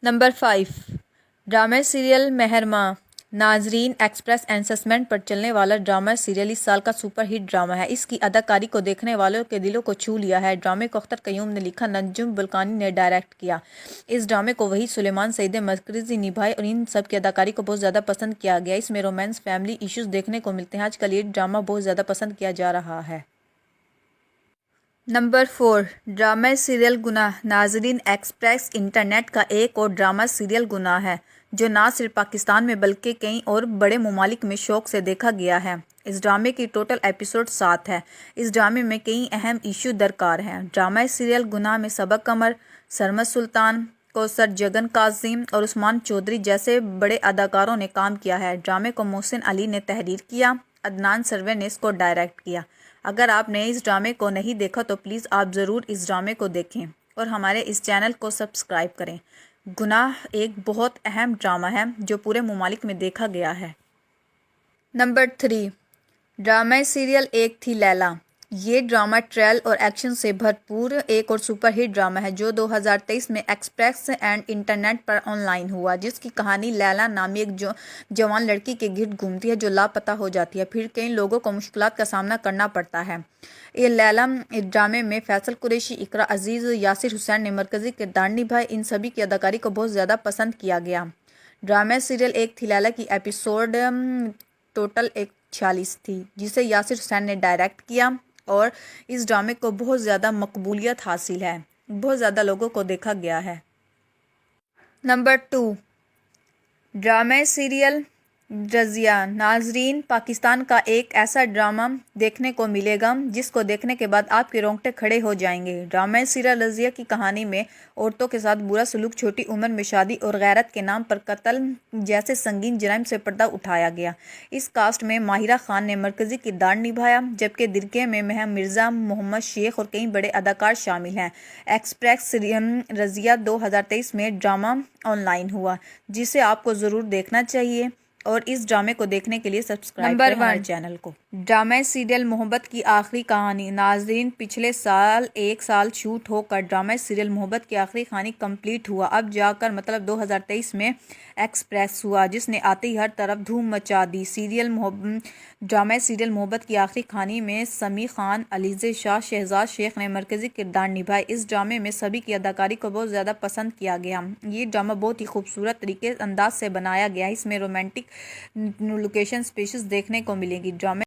Number 5، drama serial مہرماں۔ ناظرین، express entertainment پر چلنے والا ڈرامہ سیریل اس سال کا سپر ہٹ ڈرامہ ہے۔ اس کی اداکاری کو دیکھنے والوں کے دلوں کو چھو لیا ہے۔ ڈرامے کو اختر قیوم نے لکھا، نجم بلقانی نے ڈائریکٹ کیا۔ اس ڈرامے کو وحید سلیمان سعید نے مرکزی نبھائی اور ان سب کی اداکاری کو بہت زیادہ پسند کیا گیا۔ اس میں رومانس، فیملی ایشوز دیکھنے کو ملتے ہیں۔ آج کل یہ ڈرامہ بہت زیادہ پسند کیا جا رہا ہے۔ نمبر 4، ڈرامہ سیریل گناہ۔ ناظرین، ایکسپریس انٹرنیٹ کا ایک اور ڈرامہ سیریل گناہ ہے، جو نہ صرف پاکستان میں بلکہ کئی اور بڑے ممالک میں شوق سے دیکھا گیا ہے۔ اس ڈرامے کی ٹوٹل ایپیسوڈ 7 ہے۔ اس ڈرامے میں کئی اہم ایشو درکار ہیں۔ ڈرامہ سیریل گناہ میں سبا قمر، سرمد سلطان، کوثر جگن کاظم اور عثمان چودھری جیسے بڑے اداکاروں نے کام کیا ہے۔ ڈرامے کو محسن علی نے تحریر کیا، عدنان سروے نے اس کو ڈائریکٹ کیا۔ اگر آپ نے اس ڈرامے کو نہیں دیکھا تو پلیز آپ ضرور اس ڈرامے کو دیکھیں اور ہمارے اس چینل کو سبسکرائب کریں۔ گناہ ایک بہت اہم ڈرامہ ہے جو پورے ممالک میں دیکھا گیا ہے۔ نمبر 3، ڈرامہ سیریل ایک تھی لیلا۔ یہ ڈرامہ ٹھریل اور ایکشن سے بھرپور ایک اور سپر ہٹ ڈرامہ ہے جو 2023 میں express and internet per on line ہوا، جس کی کہانی لیلا نامی ایک جوان لڑکی کے گرد گھومتی ہے جو لاپتہ ہو جاتی ہے، پھر کئی لوگوں کو مشکلات کا سامنا کرنا پڑتا ہے۔ یہ لیلا اس ڈرامے میں فیصل قریشی، اقرا عزیز، یاسر حسین نے مرکزی کردار نبھائے۔ ان سبھی کی اداکاری کو بہت زیادہ پسند کیا گیا۔ ڈرامہ سیریل ایک تھی لیلا کی ایپیسوڈ ٹوٹل 46 تھی، جسے یاسر حسین نے ڈائریکٹ کیا، اور اس ڈرامے کو بہت زیادہ مقبولیت حاصل ہے، بہت زیادہ لوگوں کو دیکھا گیا ہے۔ Number 2، drama serial Razia. ناظرین، پاکستان کا ایک ایسا ڈرامہ دیکھنے کو ملے گا جس کو دیکھنے کے بعد آپ کے رونگٹے کھڑے ہو جائیں گے۔ ڈرامہ سیریل رضیہ کی کہانی میں عورتوں کے ساتھ برا سلوک، چھوٹی عمر میں شادی اور غیرت کے نام پر قتل جیسے سنگین جرائم سے پردہ اٹھایا گیا۔ اس کاسٹ میں ماہرہ خان نے مرکزی کردار نبھایا، جبکہ درگے میں مہم مرزا، محمد شیخ اور کئی بڑے اداکار شامل ہیں۔ ایکسپریس رضیہ 2023 میں ڈرامہ آن لائن ہوا، جسے آپ کو ضرور دیکھنا چاہیے، اور اس ڈرامے کو دیکھنے کے لیے سبسکرائب کریں ہمارے چینل کو۔ ڈرامہ سیریل محبت کی آخری کہانی۔ ناظرین، پچھلے سال 1 سال شوٹ ہو کر ڈرامہ سیریل محبت کی آخری کہانی کمپلیٹ ہوا، اب جا کر مطلب 2023 میں ایکسپریس ہوا، جس نے آتے ہی ہر طرف دھوم مچا دی۔ ڈرامہ سیریل محبت کی آخری کہانی میں سمیع خان، علیزے شاہ، شہزاد شیخ نے مرکزی کردار نبھائے۔ اس ڈرامے میں سبھی کی اداکاری کو بہت زیادہ پسند کیا گیا۔ یہ ڈرامہ بہت ہی خوبصورت انداز سے بنایا گیا ہے۔ اس میں رومانٹک لوکیشن سپیشز دیکھنے کو ملیں گی۔ ڈرامے